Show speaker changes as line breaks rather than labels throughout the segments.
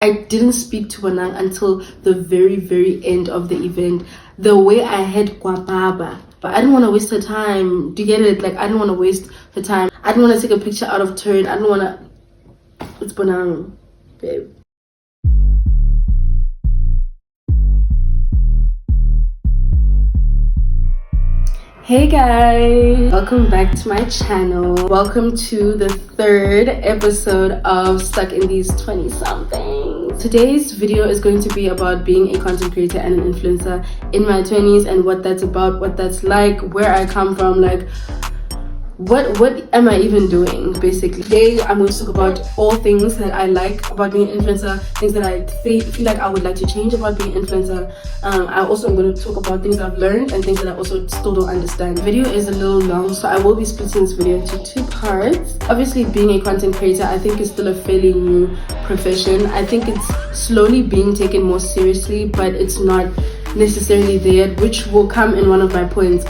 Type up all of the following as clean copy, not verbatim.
I didn't speak to Wanang until the very end of the event. The way I had Kwababa, but I didn't want to waste her time. Do you get it? Like, I didn't want to waste her time. I didn't want to take a picture out of turn. I didn't want to. It's Wanang, babe. Hey guys, welcome back to my channel. Welcome to the third episode of Stuck in These 20 somethings. Today's video is going to be about being a content creator and an influencer in my 20s and what that's about, what that's like, where I come from, like what am I even doing, basically. Today I'm going to talk about all things that I like about being an influencer, things that I feel like I would like to change about being an influencer. I also am going to talk about things I've learned and things that I also still don't understand. The video is a little long, so I will be splitting this video into two parts. Obviously, being a content creator, I think, is still a fairly new profession. I think it's slowly being taken more seriously, but it's not necessarily there, which will come in one of my points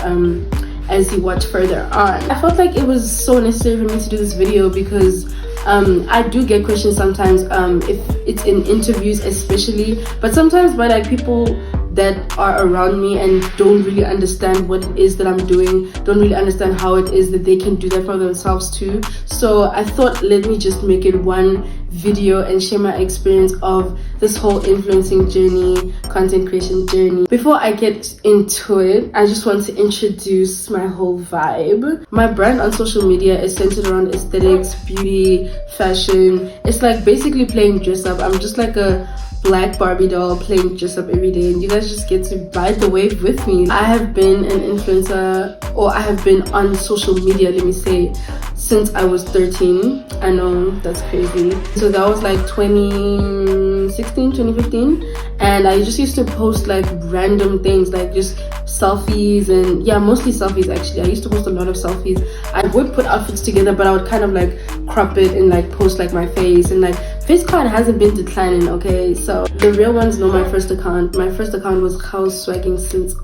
as you watch further on. I felt like it was so necessary for me to do this video because I do get questions sometimes, if it's in interviews especially, but sometimes by like people that are around me and don't really understand what it is that I'm doing, don't really understand how it is that they can do that for themselves too. So I thought, let me just make it one video and share my experience of this whole influencing journey, content creation journey. Before I get into it, I just want to introduce my whole vibe. My brand on social media is centered around aesthetics, beauty, fashion. It's like basically playing dress up. I'm just like a black Barbie doll playing dress up every day, and you guys just get to ride the wave with me. I have been an influencer, or I have been on social media, let me say, since I was 13. I know that's crazy. So that was like 2016, 2015, and I just used to post like random things, like just selfies, and yeah, mostly selfies actually. I used to post a lot of selfies. I would put outfits together, but I would kind of like crop it and like post like my face, and like face card hasn't been declining, okay? So the real ones know my first account. My first account was House Swagging since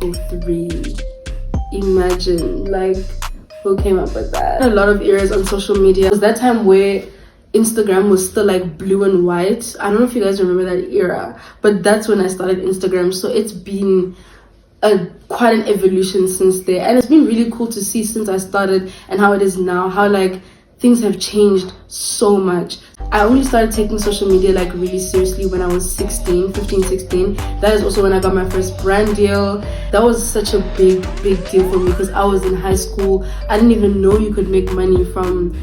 03. Imagine, like, who came up with that? A lot of eras on social media. It was that time where Instagram was still like blue and white. I don't know if you guys remember that era, but that's when I started Instagram. So it's been quite an evolution since there, and it's been really cool to see since I started and how it is now, how like things have changed so much. I only started taking social media like really seriously when I was 15, 16. That is also when I got my first brand deal. That was such a big deal for me because I was in high school. I didn't even know you could make money from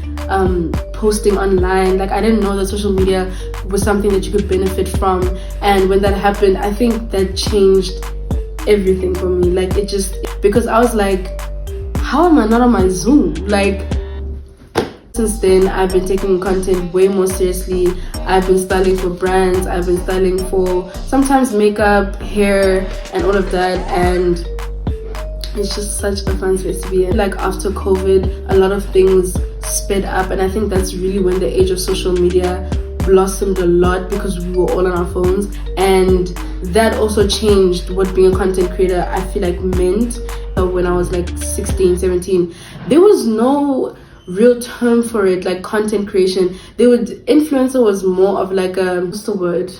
posting online. Like, I didn't know that social media was something that you could benefit from. And when that happened, I think that changed everything for me. Like, it just, because I was like, how am I not on my Zoom? Like, since then, I've been taking content way more seriously. I've been styling for brands. I've been styling for sometimes makeup, hair, and all of that. And it's just such a fun space to be in. Like, after COVID, a lot of things sped up. And I think that's really when the age of social media blossomed a lot because we were all on our phones. And that also changed what being a content creator, I feel like, meant. When I was like 16, 17, there was no real term for it, like content creation. Influencer was more of like a, what's the word,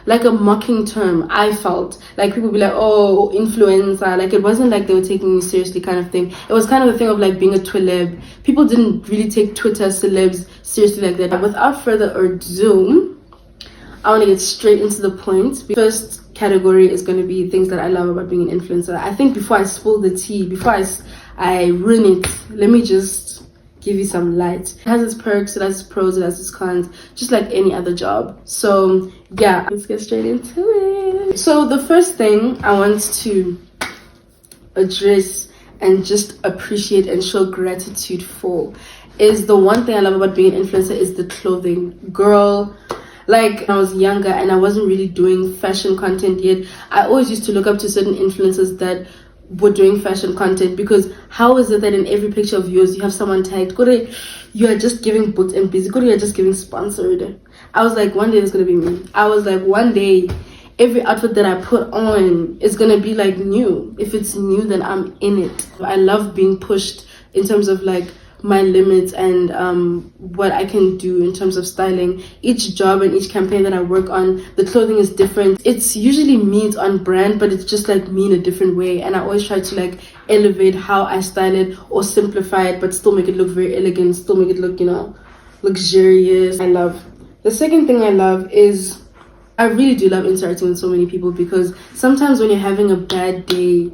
like a mocking term. I felt like people be like, oh, influencer, like it wasn't like they were taking me seriously kind of thing. It was kind of a thing of like being a twileb. People didn't really take Twitter celebs seriously like that. But without further ado, I want to get straight into the point. First category is going to be things that I love about being an influencer. I think before I spill the tea, before I ruin it, let me just give you some light. It has its perks, it has its pros, it has its cons, just like any other job. So yeah, let's get straight into it. So the first thing I want to address and just appreciate and show gratitude for is the one thing I love about being an influencer is the clothing. Girl, like when I was younger and I wasn't really doing fashion content yet, I always used to look up to certain influencers that were doing fashion content, because how is it that in every picture of yours you have someone tagged, Kore, you are just giving booked and busy, Kore, you are just giving sponsored. I was like, one day it's gonna be me. I was like, one day every outfit that I put on is gonna be like new. If it's new, then I'm in it. I love being pushed in terms of like my limits and what I can do in terms of styling. Each job and each campaign that I work on, the clothing is different. It's usually me, it's on brand, but it's just like me in a different way. And I always try to like elevate how I style it or simplify it, but still make it look very elegant, still make it look, you know, luxurious. The second thing I love is I really do love interacting with so many people, because sometimes when you're having a bad day,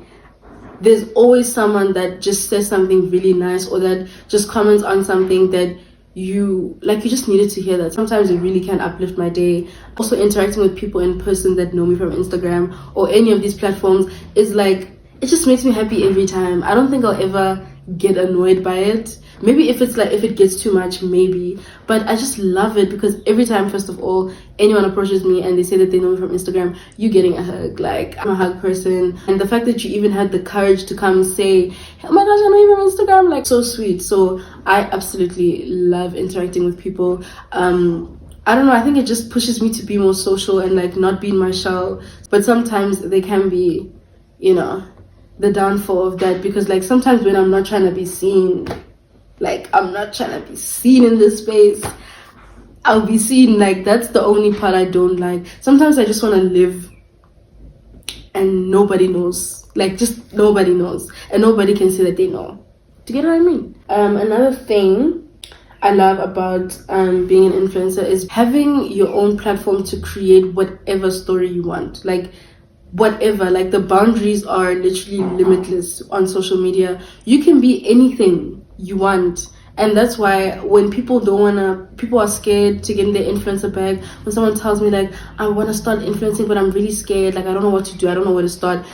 there's always someone that just says something really nice, or that just comments on something that you just needed to hear that. Sometimes it really can uplift my day. Also, interacting with people in person that know me from Instagram or any of these platforms is like, it just makes me happy every time. I don't think I'll ever get annoyed by it. Maybe if it gets too much, maybe, but I just love it, because every time, first of all, anyone approaches me and they say that they know me from Instagram, you getting a hug. Like, I'm a hug person, and the fact that you even had the courage to come say, oh my gosh, I know you from Instagram, like, so sweet. So I absolutely love interacting with people. I don't know, I think it just pushes me to be more social and like not be in my shell, but sometimes they can be, you know, the downfall of that, because like sometimes when I'm not trying to be seen, like I'm not trying to be seen in this space, I'll be seen. Like, that's the only part I don't like. Sometimes I just want to live and nobody knows, like just nobody knows, and nobody can say that they know. Do you get what I mean? Another thing I love about being an influencer is having your own platform to create whatever story you want. Like, whatever, like the boundaries are literally limitless on social media. You can be anything you want, and that's why when people are scared to get in their influencer bag. When someone tells me like, I want to start influencing but I'm really scared, like I don't know what to do, I don't know where to start,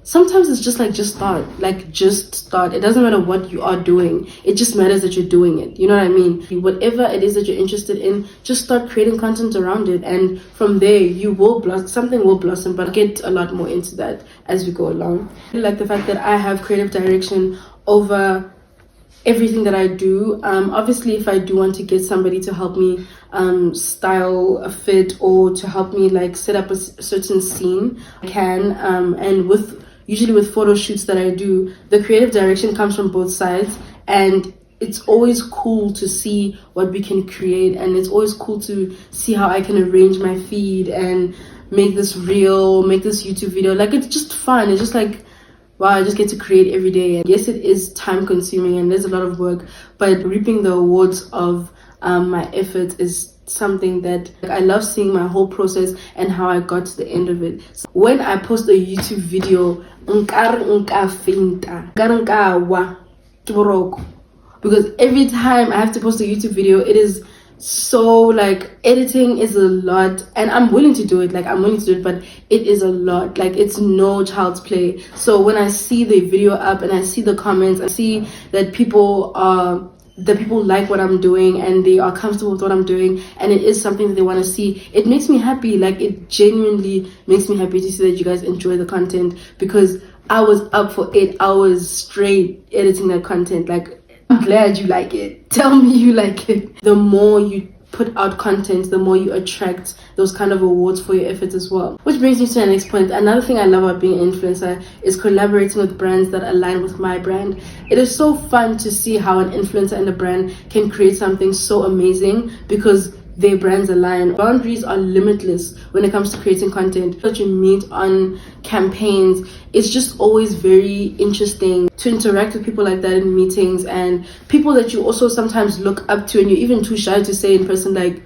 sometimes it's just like, just start. It doesn't matter what you are doing, it just matters that you're doing it. You know what I mean? Whatever it is that you're interested in, just start creating content around it, and from there you will blossom. Something will blossom, but I'll get a lot more into that as we go along. I like the fact that I have creative direction over everything that I do. Obviously, if I do want to get somebody to help me style a fit, or to help me like set up a certain scene, I can. And usually with photo shoots that I do, the creative direction comes from both sides, and it's always cool to see what we can create, and it's always cool to see how I can arrange my feed and make this reel, make this YouTube video. Like, it's just fun. It's just like, wow, I just get to create every day. And yes, it is time consuming and there's a lot of work, but reaping the rewards of my efforts is something that, like, I love seeing my whole process and how I got to the end of it. So when I post a YouTube video, because every time I have to post a YouTube video, it is so like, editing is a lot, and I'm willing to do it, but it is a lot. Like, it's no child's play. So when I see the video up and I see the comments, I see that people like what I'm doing and they are comfortable with what I'm doing, and it is something that they want to see, it makes me happy. Like, it genuinely makes me happy to see that you guys enjoy the content, because I was up for 8 hours straight editing that content. Like, I'm glad you like it. Tell me you like it. The more you put out content, the more you attract those kind of awards for your efforts as well. Which brings me to the next point. Another thing I love about being an influencer is collaborating with brands that align with my brand. It is so fun to see how an influencer and a brand can create something so amazing, because their brands align. Boundaries are limitless when it comes to creating content that you meet on campaigns. It's just always very interesting to interact with people like that in meetings, and people that you also sometimes look up to and you're even too shy to say in person, like,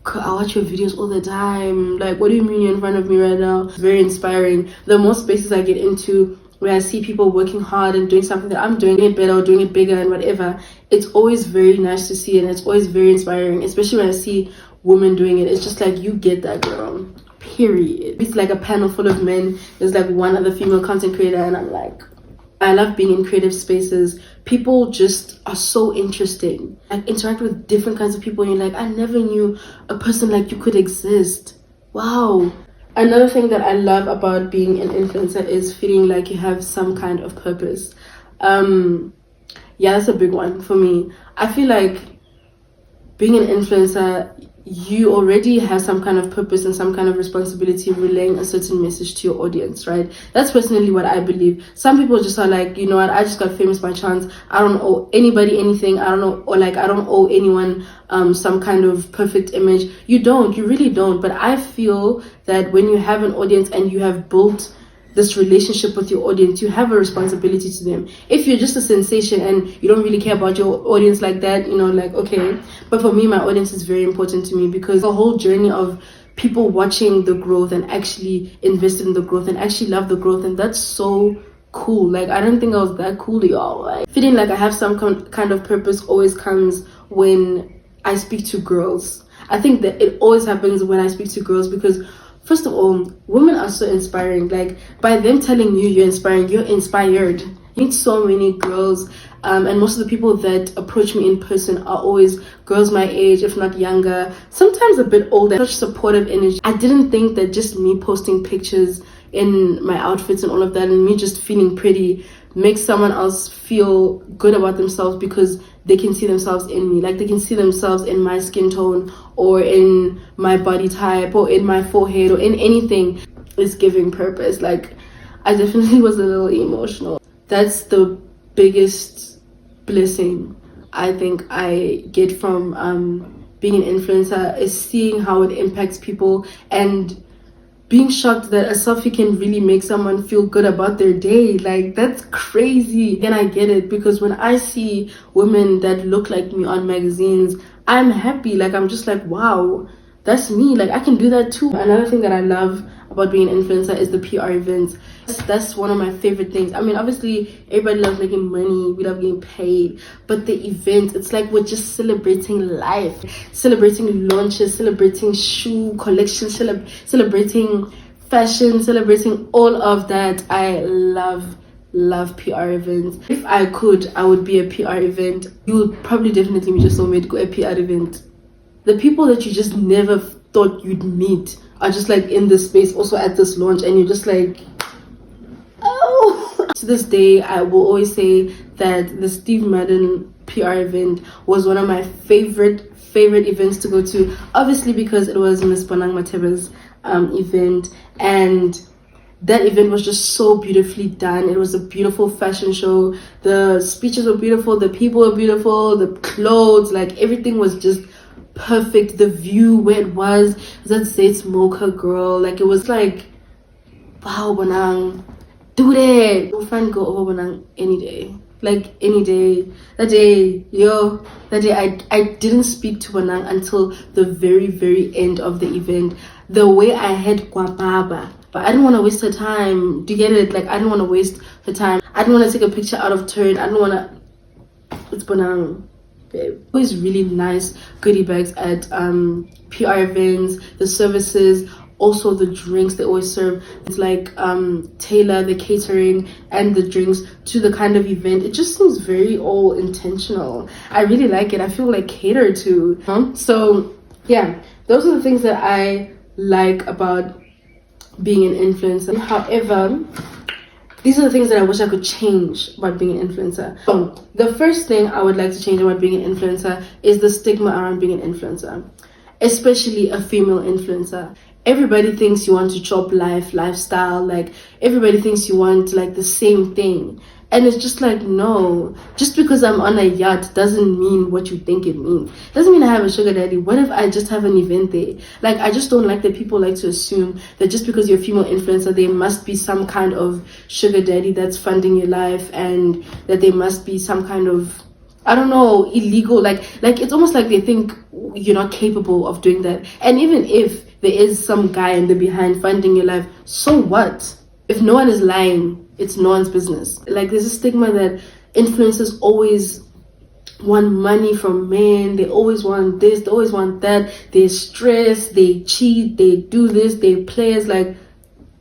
I watch your videos all the time, like, what do you mean you're in front of me right now? It's very inspiring. The more spaces I get into where I see people working hard and doing something that I'm doing it better or doing it bigger and whatever, it's always very nice to see, and it's always very inspiring, especially when I see women doing it. It's just like, you get that, girl, period. It's like a panel full of men, there's like one other female content creator, and I'm like, I love being in creative spaces. People just are so interesting. Like, interact with different kinds of people, and you're like, I never knew a person like you could exist. Wow. Another thing that I love about being an influencer is feeling like you have some kind of purpose. Yeah, that's a big one for me. I feel like being an influencer, you already have some kind of purpose and some kind of responsibility relaying a certain message to your audience, right? That's personally what I believe. Some people just are like, you know what, I just got famous by chance. I don't owe anybody anything. I don't know, or like I don't owe anyone some kind of perfect image. You really don't. But I feel that when you have an audience and you have built this relationship with your audience, you have a responsibility to them. If you're just a sensation and you don't really care about your audience like that, you know, like, okay. But for me, my audience is very important to me, because the whole journey of people watching the growth and actually invested in the growth and actually love the growth, and that's so cool. Like, I don't think I was that cool, y'all. Like, feeling like I have some kind of purpose always comes when I speak to girls. I think that it always happens when I speak to girls, because first of all, women are so inspiring. Like, by them telling you you're inspiring, you're inspired. You meet so many girls, and most of the people that approach me in person are always girls my age, if not younger, sometimes a bit older. Such supportive energy. I didn't think that just me posting pictures in my outfits and all of that, and me just feeling pretty, makes someone else feel good about themselves, because they can see themselves in me. Like, they can see themselves in my skin tone, or in my body type, or in my forehead, or in anything. Is giving purpose. Like, I definitely was a little emotional. That's the biggest blessing I think I get from being an influencer, is seeing how it impacts people, and being shocked that a selfie can really make someone feel good about their day. Like, that's crazy. And I get it, because when I see women that look like me on magazines, I'm happy. Like, I'm just like, wow, that's me. Like, I can do that too. Another thing that I love about being an influencer is the PR events. That's one of my favorite things. I mean, obviously everybody loves making money, we love getting paid, but the event, it's like we're just celebrating life, celebrating launches, celebrating shoe collections, celebrating fashion, celebrating all of that. I love PR events. If I could, I would be a PR event. You would probably definitely meet your soulmate, go a PR event. The people that you just never thought you'd meet are just like in this space, also at this launch, and you're just like, oh. To this day, I will always say that the Steve Madden PR event was one of my favorite events to go to, obviously because it was Miss Bonang Mateba's event, and that event was just so beautifully done. It was a beautiful fashion show. The speeches were beautiful, the people were beautiful, the clothes, like everything was just perfect. The view where it was that Zaid's Mocha girl, like it was like, wow, Bonang, do that. We'll find go over Bonang any day. Like any day. That day I didn't speak to Bonang until the very end of the event. The way I had Kwababa, but I didn't want to waste her time. Do you get it? Like, I didn't want to waste her time. I didn't want to take a picture out of turn. I didn't want to. It's Bonang, babe. Always really nice goodie bags at PR events. The services, also the drinks they always serve. It's like tailor the catering and the drinks to the kind of event. It just seems very all intentional. I really like it. I feel like catered to. So yeah, those are the things that I like about being an influencer. However, these are the things that I wish I could change about being an influencer. So the first thing I would like to change about being an influencer is the stigma around being an influencer, especially a female influencer. Everybody thinks you want to chop lifestyle, like everybody thinks you want like the same thing. And it's just like, no, just because I'm on a yacht doesn't mean what you think it means. Doesn't mean I have a sugar daddy. What if I just have an event there? Like, I just don't like that people like to assume that just because you're a female influencer, there must be some kind of sugar daddy that's funding your life, and that there must be some kind of, I don't know, illegal, like it's almost like they think you're not capable of doing that. And even if there is some guy in the behind funding your life, so what? If no one is lying, it's no one's business. Like, there's a stigma that influencers always want money from men. They always want this, they always want that. They're stressed, they cheat, they do this, they players. Like,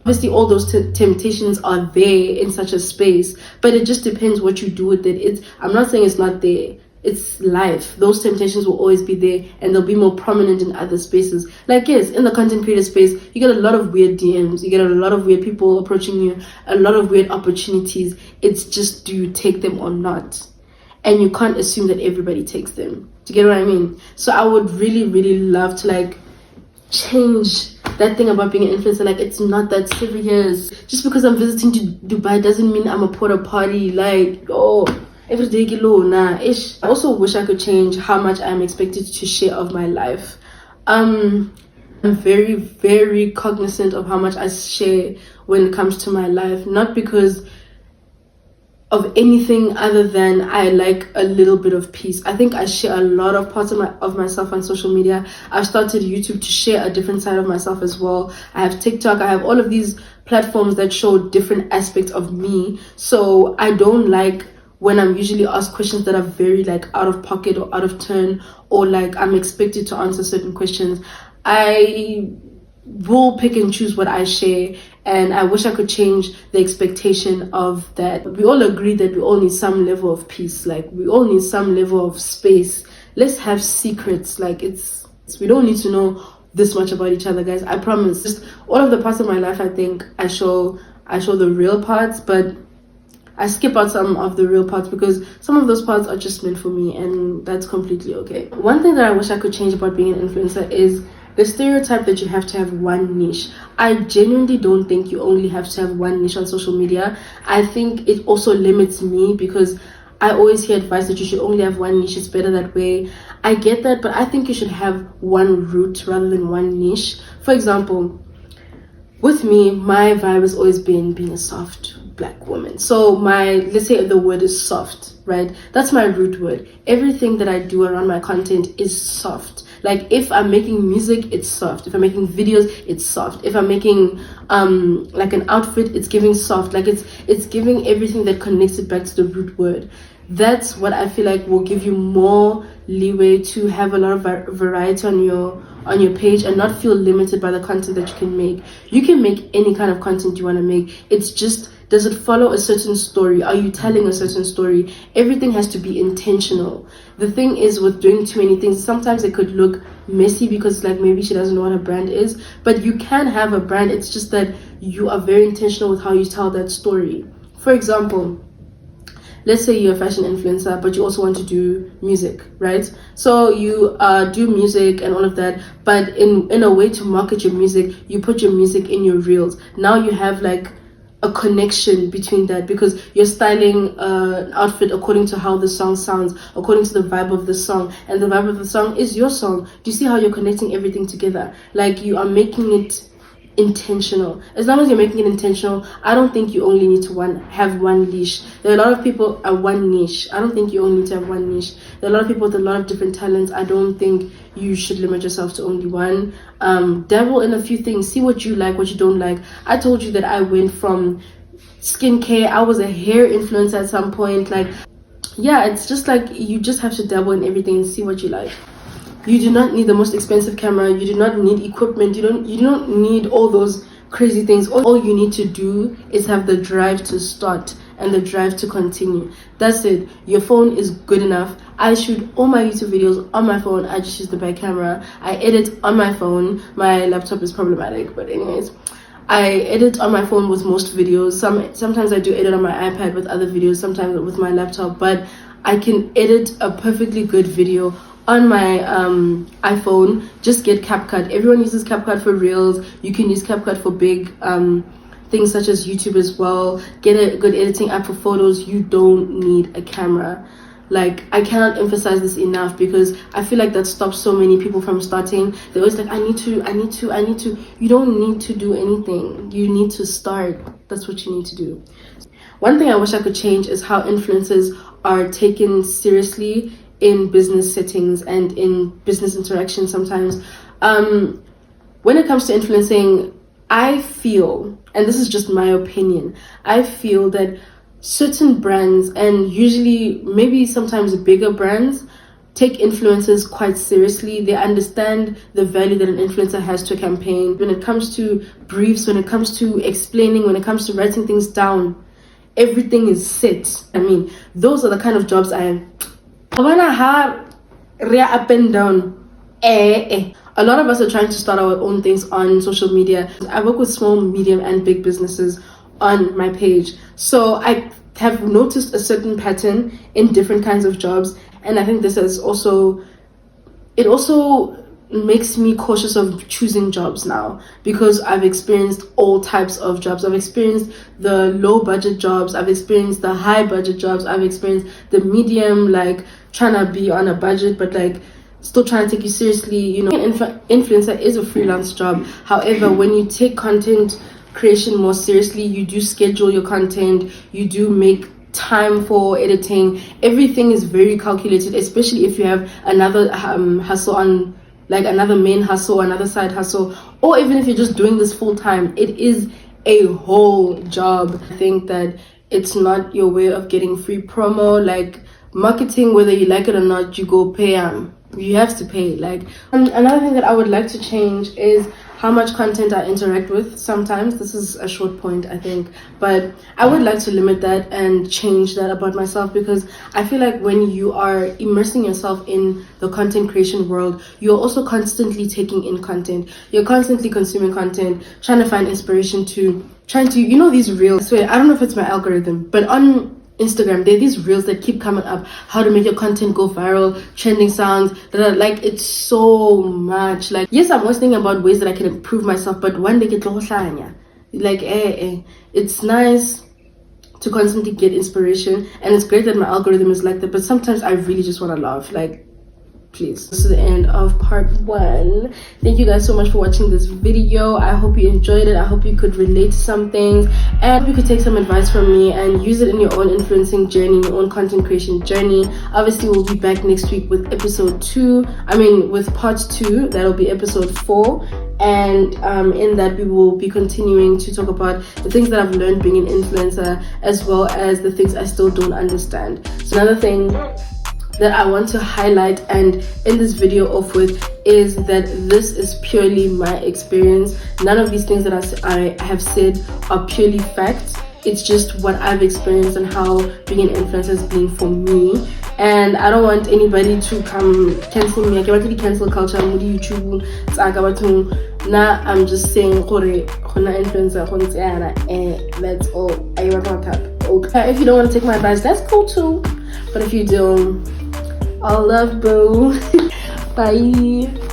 obviously all those temptations are there in such a space, but it just depends what you do with it. I'm not saying it's not there. It's life. Those temptations will always be there, and they'll be more prominent in other spaces. Like, yes, in the content creator space, you get a lot of weird DMs, you get a lot of weird people approaching you, a lot of weird opportunities. It's just, do you take them or not? and you can't assume that everybody takes them. Do you get what I mean? So I would really, really love to like change that thing about being an influencer. Like, it's not that serious. Just because I'm visiting to Dubai doesn't mean I'm a porta party. Like, oh, every day nah ish. I also wish I could change how much I'm expected to share of my life. I'm very, very cognizant of how much I share when it comes to my life, not because of anything other than I like a little bit of peace. I think I share a lot of parts of myself on social media. I've started YouTube to share a different side of myself as well. I have TikTok. I have all of these platforms that show different aspects of me. So I don't like when I'm usually asked questions that are very like out of pocket or out of turn, or like I'm expected to answer certain questions. I will pick and choose what I share, and I wish I could change the expectation of that. We all agree that we all need some level of peace. Like, we all need some level of space. Let's have secrets. Like, we don't need to know this much about each other, guys. I promise. Just all of the parts of my life, I think I show the real parts, but I skip out some of the real parts because some of those parts are just meant for me, and that's completely okay. One thing that I wish I could change about being an influencer is the stereotype that you have to have one niche. I genuinely don't think you only have to have one niche on social media. I think it also limits me because I always hear advice that you should only have one niche. It's better that way. I get that, but I think you should have one route rather than one niche. For example, with me, my vibe has always been being a soft black woman. So let's say the word is soft, right? That's my root word. Everything that I do around my content is soft. Like, if I'm making music, it's soft. If I'm making videos, it's soft. If I'm making like an outfit, it's giving soft. Like, it's giving everything that connects it back to the root word. That's what I feel like will give you more leeway to have a lot of variety on your page and not feel limited by the content that you can make. You can make any kind of content you want to make. It's just, does it follow a certain story? Are you telling a certain story? Everything has to be intentional. The thing is, with doing too many things, sometimes it could look messy because like maybe she doesn't know what a brand is, but you can have a brand. It's just that you are very intentional with how you tell that story. For example, let's say you're a fashion influencer, but you also want to do music, right? So you do music and all of that, but in a way to market your music, you put your music in your reels. Now you have like a connection between that because you're styling an outfit according to how the song sounds, according to the vibe of the song, and the vibe of the song is your song. Do you see how you're connecting everything together? Like, you are making it intentional. As long as you're making it intentional, I don't think you only need to have one niche. There are a lot of people at one niche. I don't think you only need to have one niche. There are a lot of people with a lot of different talents. I don't think you should limit yourself to only one. Dabble in a few things. See what you like, what you don't like. I told you that I went from skincare. I was a hair influencer at some point. Like, yeah, it's just like you just have to dabble in everything and see what you like. You do not need the most expensive camera. You do not need equipment. You don't need all those crazy things. All you need to do is have the drive to start and the drive to continue. That's it. Your phone is good enough. I shoot all my YouTube videos on my phone. I just use the back camera. I edit on my phone. My laptop is problematic, but anyways, I edit on my phone with most videos. Sometimes I do edit on my iPad with other videos, sometimes with my laptop, but I can edit a perfectly good video on my iPhone. Just get CapCut. Everyone uses CapCut for reels. You can use CapCut for big things such as YouTube as well. Get a good editing app for photos. You don't need a camera. Like, I cannot emphasize this enough because I feel like that stops so many people from starting. They're always like, I need to. You don't need to do anything. You need to start. That's what you need to do. One thing I wish I could change is how influencers are taken seriously in business settings and in business interactions sometimes. When it comes to influencing, I feel, and this is just my opinion, I feel that certain brands, and usually maybe sometimes bigger brands, take influencers quite seriously. They understand the value that an influencer has to a campaign. When it comes to briefs, when it comes to explaining, when it comes to writing things down, everything is set. I mean, those are the kind of jobs I wanna have up and down. A lot of us are trying to start our own things on social media. I work with small, medium, and big businesses on my page. So I have noticed a certain pattern in different kinds of jobs, and I think this has also makes me cautious of choosing jobs now, because I've experienced all types of jobs. I've experienced the low budget jobs, I've experienced the high budget jobs, I've experienced the medium, like trying to be on a budget but like still trying to take you seriously. You know, influencer is a freelance job. However, when you take content creation more seriously, you do schedule your content, you do make time for editing. Everything is very calculated, especially if you have another hustle on, like another main hustle, another side hustle, or even if you're just doing this full time. It is a whole job. I think that it's not your way of getting free promo. Like marketing, whether you like it or not, you go pay. You have to pay. Like, another thing that I would like to change is how much content I interact with. Sometimes this is a short point, I think, but I would like to limit that and change that about myself, because I feel like when you are immersing yourself in the content creation world, you're also constantly taking in content. You're constantly consuming content, trying to find inspiration, you know, these reels. I swear, I don't know if it's my algorithm, but on Instagram, there are these reels that keep coming up, how to make your content go viral, trending songs, like it's so much. Like, yes, I'm always thinking about ways that I can improve myself, but one day get like it's nice to constantly get inspiration, and it's great that my algorithm is like that, but sometimes I really just want to laugh. Like, please. This is the end of part 1. Thank you guys so much for watching this video. I hope you enjoyed it. I hope you could relate to some things, and you could take some advice from me and use it in your own influencing journey, your own content creation journey. Obviously, we'll be back next week with with part 2. That'll be episode 4, and in that we will be continuing to talk about the things that I've learned being an influencer, as well as the things I still don't understand. So another thing that I want to highlight and end this video off with is that this is purely my experience. None of these things that I have said are purely facts. It's just what I've experienced and how being an influencer has been for me. And I don't want anybody to come cancel me. I can't really cancel culture. I'm with YouTube. Nah, I'm just saying, influencer, that's all. Okay, if you don't want to take my advice, that's cool too. But if you do, all love, boo. Bye.